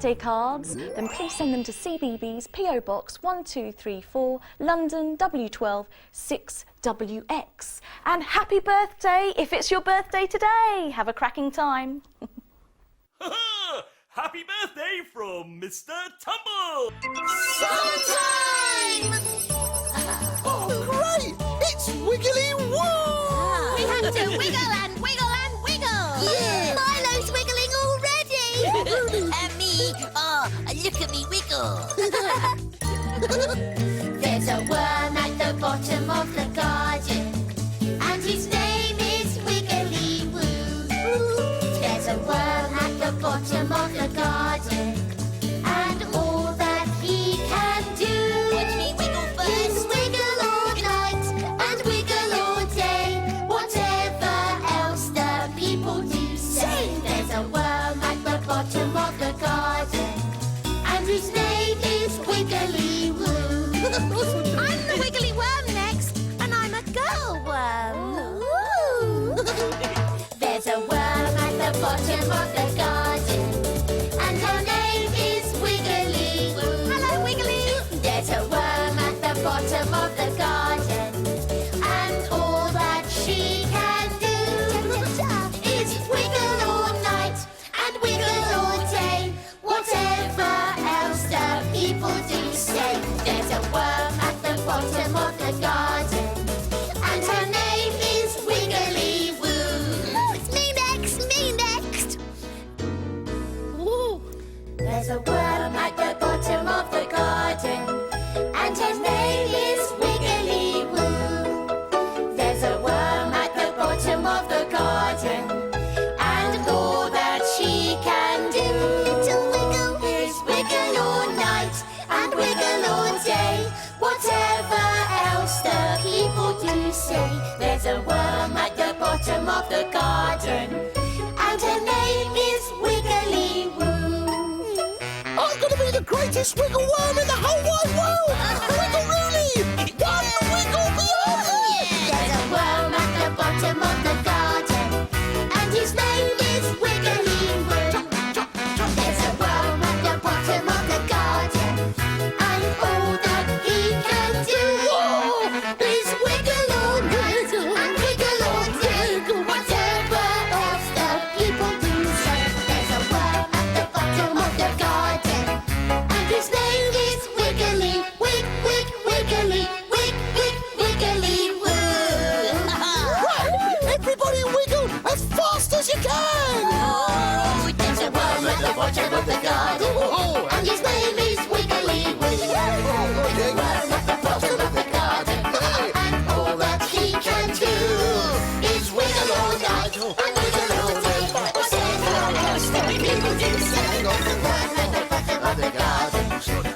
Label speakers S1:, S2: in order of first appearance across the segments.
S1: birthday cards, then please send them to CBeebies, PO Box 1234, London W12 6WX. And happy birthday if it's your birthday today. Have a cracking time.
S2: Happy birthday from Mr. Tumble!
S3: Summertime!
S4: Oh, great! It's Wiggly Woo!
S3: We have to wiggle and wiggle and wiggle!
S4: Yeah!
S3: Milo's wiggling already!
S4: Really?
S3: Me? Oh, look at me wiggle! There's a worm at the bottom of the garden, and his name is Wiggly Woo. There's a worm at the bottom of the garden, and all that he can do is wiggle all night and wiggle all day. Whatever else the people do say, there's a worm at the bottom of the garden, and his name is Wiggly Woo. I'm the wiggly worm next, and I'm a girl worm. There's a worm at the bottom of the garden, and her name is Wiggly Woo. Hello, Wiggly. There's a worm at the bottom of the garden, and all that she can do is wiggle all night and wiggle all day. Whatever else the people do say, there's a worm at the bottom of the garden, and her name is Wiggly Woo. Oh, it's me next, me next. Ooh. There's a worm at the bottom of the garden, and his name is Wiggly Woo. There's a worm at the bottom of the garden, and all that she can do is wiggle all night and wiggle all day. Whatever else the people do say, there's a worm at the bottom of the garden, and her name is Wiggly Woo.
S4: I'm gonna be the greatest wiggle worm in the whole wide world! Wiggle Rooney! One wiggle beyond!
S3: There's a worm at the bottom of the garden, and his name is Wiggly Woo. There's a worm at the bottom of the garden, and all that he can do is wiggle all night and wiggle all day. Whatever else the people do say, there's a worm at the bottom of the garden, and his name is Wiggly, Wiggly Wiggly Woo.
S4: Everybody wiggle as fast as you can!
S3: Oh, there's a worm at the bottom of the garden, and his name is Wiggly Woo. There's a worm at the bottom of the garden, and all that he can do is wiggle all night and wiggle all day. Whatever else the people do say, there's a worm at the bottom of the garden,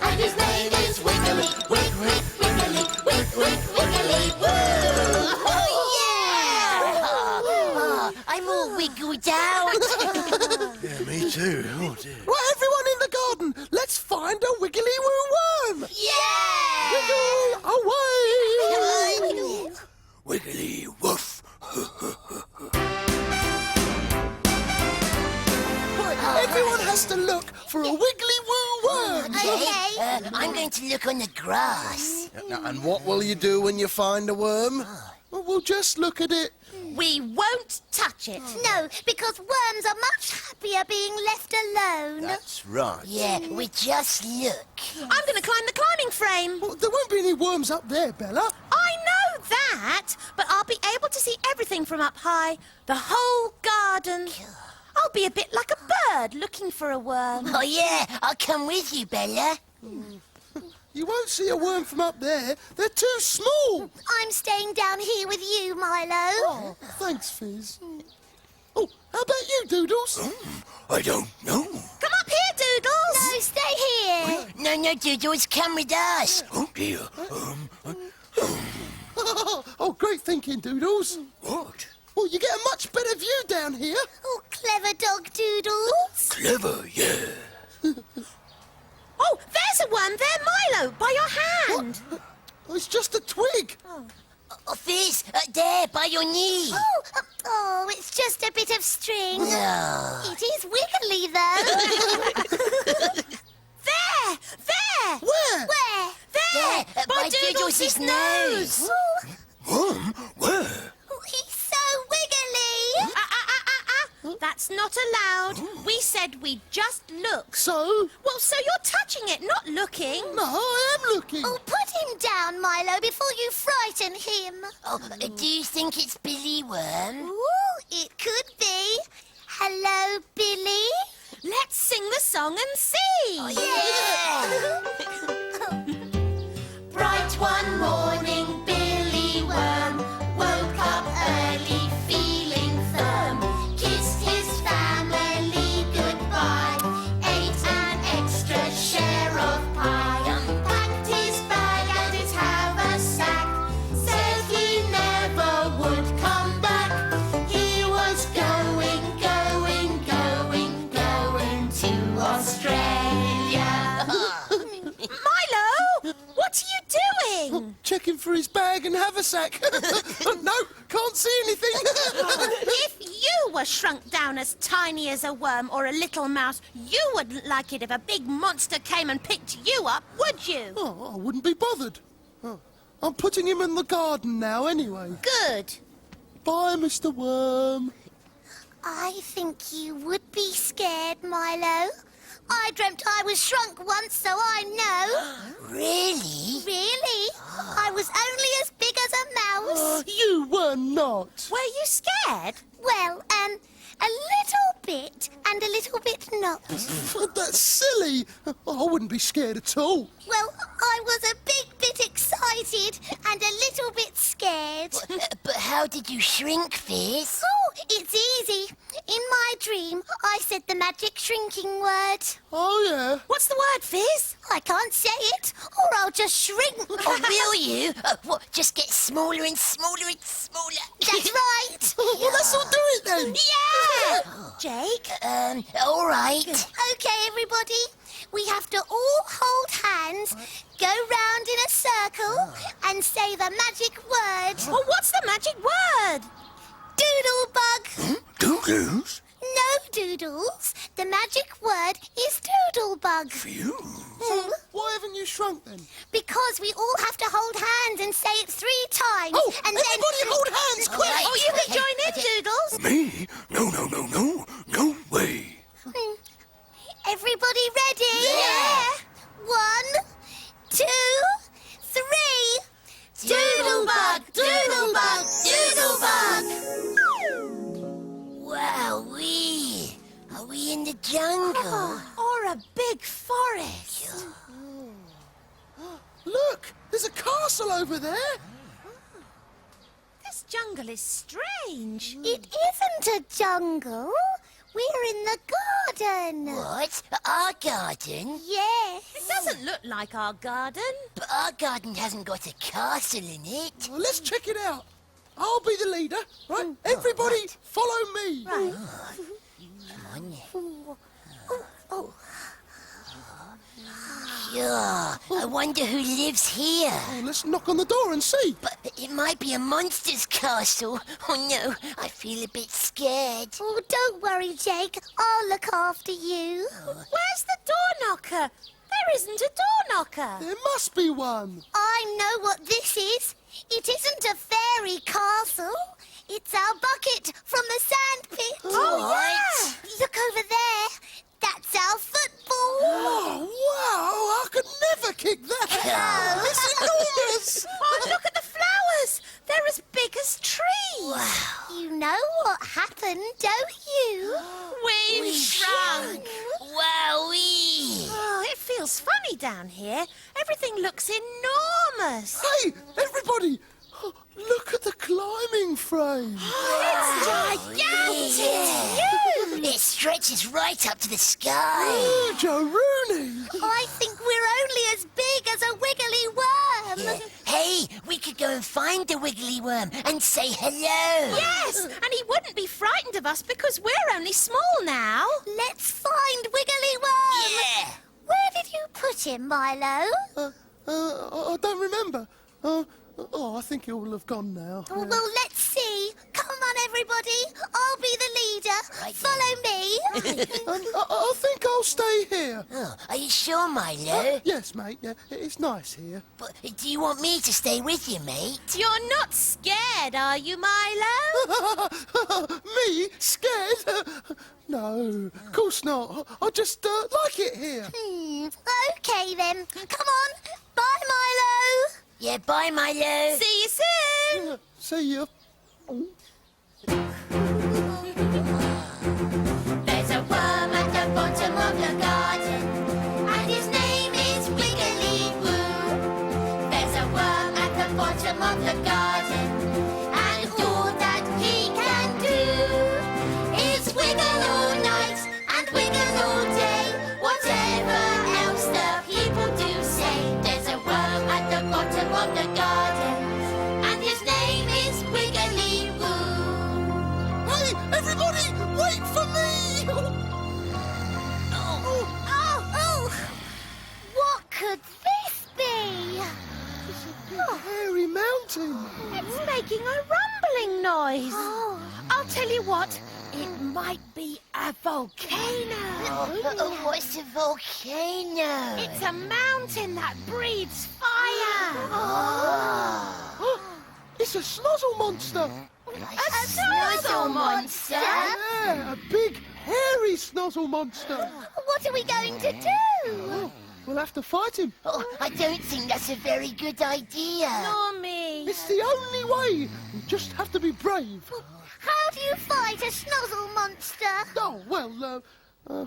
S3: and his name is Wiggly, Wiggly Woo. Oh, yeah! Oh, I'm all wiggled out.
S5: Yeah, me too. Oh, dear.
S4: Right, everyone in the garden, let's find a Wiggly Woo worm!
S3: Yeah!
S4: Wiggle away!
S5: Wiggly woof.
S4: Right, everyone has to look for a Wiggly Woo worm!
S3: Okay. I'm going to look on the grass.
S5: And what will you do when you find a worm?
S4: Well, we'll just look at it.
S3: We won't touch it. No, because worms are much happier being left alone.
S5: That's right.
S3: Yeah, we just look. I'm going to climb the climbing frame.
S4: Well, there won't be any worms up there, Bella.
S3: I know that, but I'll be able to see everything from up high. The whole garden. I'll be a bit like a bird looking for a worm. Oh, yeah. I'll come with you, Bella.
S4: You won't see a worm from up there. They're too small.
S3: I'm staying down here with you, Milo.
S4: Oh, thanks, Fizz. Oh, how about you, Doodles?
S5: I don't know.
S3: Come up here, Doodles. No, stay here. No, Doodles, come with us.
S5: Oh, dear.
S4: Oh, great thinking, Doodles.
S5: What?
S4: Well, you get a much better view down here.
S3: Oh, clever dog, Doodles.
S5: Clever, yeah.
S3: Oh, there's a worm there, Milo, by your hand.
S4: Oh, it's just a twig.
S3: Oh, Fizz, there, by your knee. Oh, it's just a bit of string. No. It is wiggly, though. his nose.
S5: Worm? Where?
S3: He's so wiggly.
S6: That's not allowed. We said we'd just look.
S4: So?
S6: Well, so you're touching it, not looking.
S4: No, I am looking.
S3: Oh, put him down, Milo, before you frighten him.
S7: Oh, do you think it's Billy Worm?
S3: Ooh, it could be. Hello, Billy.
S6: Let's sing the song and see.
S3: Bright one morning, Billy Worm woke up early, feeling firm. Kissed his family goodbye, ate an extra share of pie, packed his bag and his haversack, said he never would come back. He was going to Australia.
S6: Milo, what are you doing?
S4: Checking for his bag and haversack. No, can't see anything.
S6: If you were shrunk down as tiny as a worm or a little mouse, you wouldn't like it if a big monster came and picked you up, would you?
S4: Oh, I wouldn't be bothered. Oh, I'm putting him in the garden now anyway.
S6: Good.
S4: Bye, Mr. Worm.
S3: I think you would be scared, Milo. I dreamt I was shrunk once, so I know.
S7: Really?
S3: Really? I was only as big as a mouse.
S4: You were not.
S6: Were you scared?
S3: Well, a little bit and a little bit not.
S4: That's silly. I wouldn't be scared at all.
S3: Well, I was a big bit excited and a little bit scared.
S7: But how did you shrink, Fizz?
S3: Oh, it's easy. In my dream, I said the magic shrinking word.
S4: Oh, yeah.
S6: What's the word, Fizz?
S3: I can't say it, or I'll just shrink.
S7: Oh, will you? What, just get smaller and smaller and smaller?
S3: That's right.
S4: Well, let's all do it then.
S6: Yeah! Jake?
S7: All right.
S3: Okay, everybody. We have to all hold hands, go round in a circle, and say the magic word.
S6: Well, what's the magic word?
S3: Doodlebug.
S5: Doodles?
S3: No doodles. The magic word is doodlebug.
S5: Phew.
S3: Hmm.
S4: Why haven't you shrunk then?
S3: Because we all have to hold hands and say it 3 times.
S4: Oh,
S3: and
S4: everybody hold hands, quick!
S7: Right.
S6: Oh, you can join in, Doodles.
S5: Me? No way.
S3: Hmm. Everybody ready?
S7: Yeah.
S3: 1, 2, 3. Doodlebug, doodlebug, doodlebug.
S7: Wowee. Are we in the jungle?
S6: Or a big forest.
S4: Look, there's a castle over there.
S6: This jungle is strange.
S3: It isn't a jungle. We're in the garden.
S7: What? Our garden?
S3: Yes.
S6: It doesn't look like our garden.
S7: But our garden hasn't got a castle in it.
S4: Well, let's check it out. I'll be the leader, right? Everybody, follow me.
S6: Right.
S7: Come on. Yeah, I wonder who lives here.
S4: Oh, let's knock on the door and see.
S7: But it might be a monster's castle. Oh no, I feel a bit scared.
S3: Oh, don't worry, Jake. I'll look after you.
S6: Where's the door knocker? There isn't a door knocker.
S4: There must be one.
S3: I know what this is. It isn't a fairy castle. It's our bucket from the sand pit.
S7: Oh, yeah.
S3: Look over there. That's our football.
S4: Oh, wow, I could never kick that. It's enormous.
S6: Oh, look at the flowers. They're as big as trees.
S3: You know what happened, don't you?
S6: We've shrunk.
S7: Wowee.
S6: Oh, it feels funny down here. Everything looks enormous.
S4: Hey, everybody, look at the climbing frame.
S6: It's gigantic.
S7: Yeah. It stretches right up to the sky.
S4: Oh, Rooney.
S3: I think we're only as big as a wiggly worm.
S7: Hey, we could go and find the wiggly worm and say hello.
S6: Yes, and he wouldn't be frightened of us because we're only small now.
S3: Let's find Wiggly Worm.
S7: Yeah.
S3: Where did you put him, Milo?
S4: I don't remember. I think it will have gone now.
S3: Well, let's see. Come on, everybody. I'll be the leader. Follow me.
S4: I think I'll stay here.
S7: Oh, are you sure, Milo?
S4: Yes, mate. Yeah, it's nice here.
S7: But do you want me to stay with you, mate?
S6: You're not scared, are you, Milo?
S4: Me? Scared? No, of course not. I just like it here.
S3: Okay then. Come on. Bye, Milo.
S7: Yeah, bye, Milo.
S6: See you soon.
S4: See ya.
S3: There's a worm at the bottom of the garden, and his name is Wiggly Woo. There's a worm at the bottom of the garden, and all that he can do is wiggle all night and wiggle all day. Whatever else the people do say, there's a worm at the bottom of the garden, and his name is Wiggly Woo.
S4: Hey, everybody, wait for me!
S3: Oh! What could this be?
S4: A hairy mountain.
S6: It's making a rumbling noise. I'll tell you what, it might be a volcano.
S7: What's a volcano?
S6: It's a mountain that breathes fire.
S4: It's a snozzle monster.
S6: A snozzle monster?
S4: Yeah, a big, hairy snozzle monster.
S3: What are we going to do?
S4: We'll have to fight him.
S7: Oh, I don't think that's a very good idea.
S6: Nor me.
S4: It's the only way. We just have to be brave.
S3: How do you fight a snozzle monster?
S4: Oh, well, I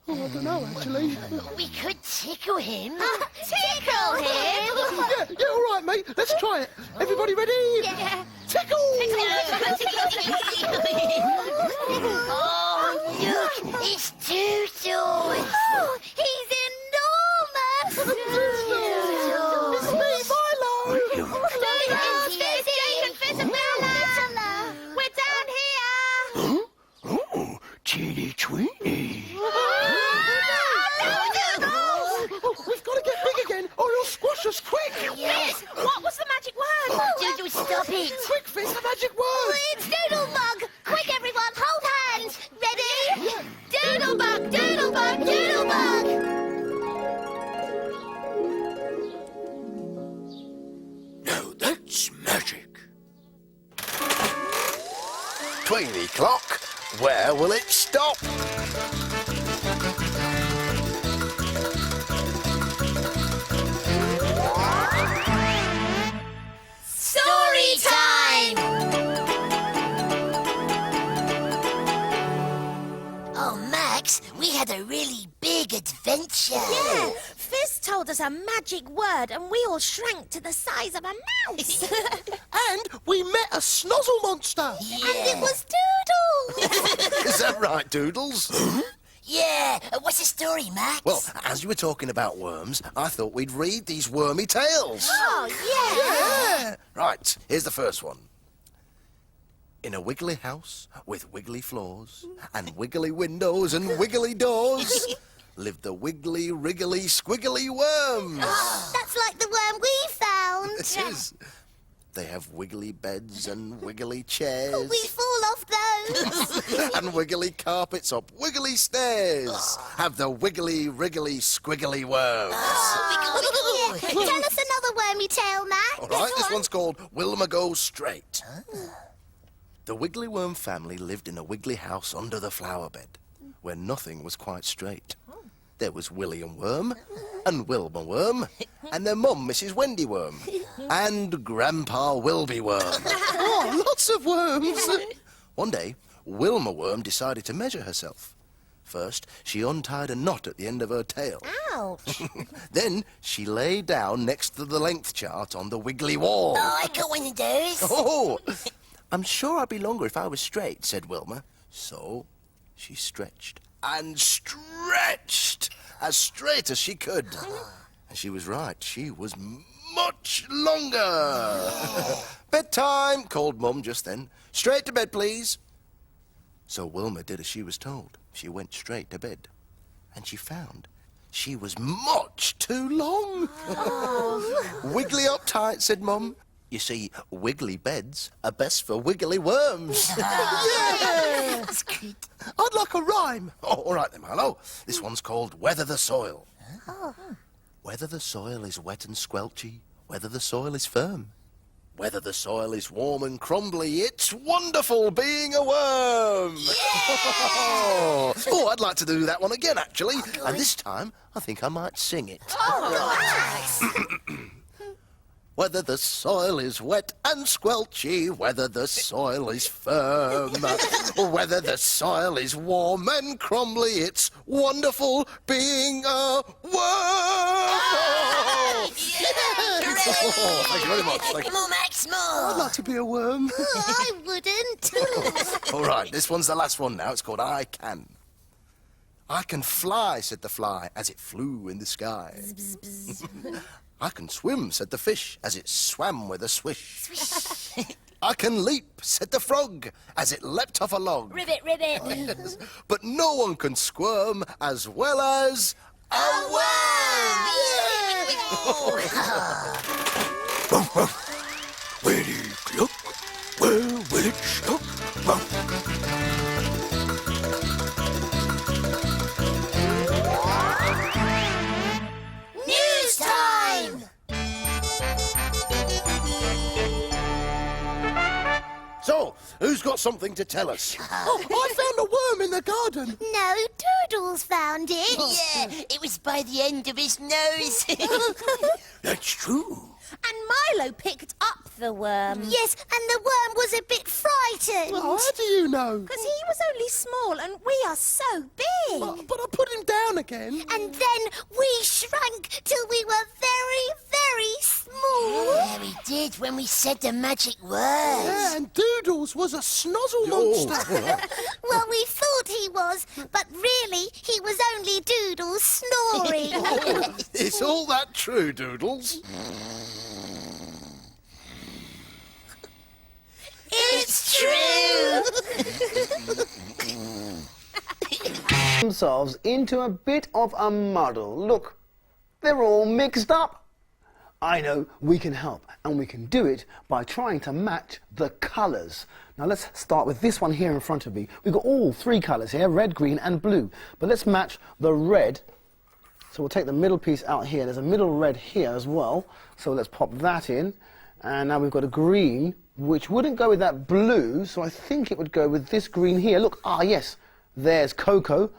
S4: don't know, actually.
S7: We could tickle him.
S3: Tickle him?
S4: Yeah, all right, mate. Let's try it. Everybody ready?
S3: Yeah.
S4: Tickle!
S7: Oh, look, it's Tootles.
S3: Oh, he's enormous!
S4: It's me, Milo!
S3: There's Jake and Fizzabella!
S6: We're down here.
S5: Oh, teeny tweeny.
S4: We've got to get big again, or he'll squash us quick!
S7: Yes.
S6: What was the magic word?
S7: Doodle, stop it.
S4: Quick, Fizz, the magic word!
S3: It's Doodlebug! Quick, everyone, hold hands! Ready? Doodlebug, Doodlebug, Doodlebug!
S5: Now that's magic.
S8: Tweenie clock, where will it stop?
S3: Story time!
S7: Oh, Max, we had a really big adventure.
S6: Yeah, Fizz told us a magic word and we all shrank to the size of a mouse.
S4: And we met a snozzle monster!
S3: And it was Doodle!
S8: Is that right, Doodles?
S7: Yeah, what's the story, Max?
S8: Well, as you were talking about worms, I thought we'd read these wormy tales.
S6: Oh, yeah.
S4: Yeah!
S8: Right, here's the first one. In a wiggly house with wiggly floors and wiggly windows and wiggly doors lived the wiggly, wriggly, squiggly worms.
S3: That's like the worm we found!
S8: This is. They have wiggly beds and wiggly chairs
S3: We fall off those!
S8: and wiggly carpets up wiggly stairs. Have the wiggly, wriggly, squiggly worms.
S3: Yeah. Tell us another wormy tale, Max!
S8: All right, this one's called Wilma Goes Straight. The wiggly worm family lived in a wiggly house under the flower bed, where nothing was quite straight. There was William Worm, and Wilma Worm, and their mum, Mrs. Wendy Worm, and Grandpa Wilby Worm.
S4: Oh, lots of worms!
S8: One day, Wilma Worm decided to measure herself. First, she untied a knot at the end of her tail.
S3: Ouch!
S8: Then, she lay down next to the length chart on the wiggly wall.
S7: Oh, I got one of those.
S8: Oh, I'm sure I'd be longer if I was straight, said Wilma. So she stretched and stretched as straight as she could. And she was right. She was much longer. Bedtime, called Mum just then. Straight to bed, please. So Wilma did as she was told. She went straight to bed. And she found she was much too long. Wiggly up tight, said Mum. You see, wiggly beds are best for wiggly worms.
S4: Yes! I'd like a rhyme.
S8: Oh, all right then, Milo. This one's called Weather the Soil. Whether the soil is wet and squelchy, whether the soil is firm, whether the soil is warm and crumbly, it's wonderful being a worm. Oh, I'd like to do that one again, actually. And this time, I think I might sing it. Whether the soil is wet and squelchy, whether the soil is firm, whether the soil is warm and crumbly, it's wonderful being a worm. Oh, thank you very much. Thank you.
S7: More, Max, more.
S4: I'd like to be a worm.
S6: I wouldn't.
S8: All right, this one's the last one now. It's called I Can. I can fly, said the fly, as it flew in the sky. I can swim, said the fish, as it swam with a swish. I can leap, said the frog, as it leapt off a log.
S7: Ribbit, ribbit.
S8: Yes. But no one can squirm as well as a worm!
S5: Where did it look? Where will it stuck?
S3: News time!
S8: So, who's got something to tell us?
S4: Oh, I found a worm in the garden.
S6: No, Doodles found it.
S7: Yeah, it was by the end of his nose.
S5: That's true.
S6: And Milo picked up the worm.
S3: Yes, and the worm was a bit frightened.
S4: Oh, how do you know?
S6: Because he was only small and we are so big.
S4: But I put him down again.
S3: And then we shrank till we were very, very small.
S7: Yeah, we did when we said the magic words.
S4: Yeah, and Doodles was a snozzle monster.
S3: Well, we thought he was, but really he was only Doodles snoring.
S8: Is all that true, Doodles?
S3: It's true.
S9: Themselves into a bit of a muddle. Look, they're all mixed up. I know we can help, and we can do it by trying to match the colours. Now let's start with this one here in front of me. We've got all three colours here, red, green and blue. But let's match the red. So we'll take the middle piece out here. There's a middle red here as well. So let's pop that in. And now we've got a green, which wouldn't go with that blue, so I think it would go with this green here. Look, yes, there's Cocoa.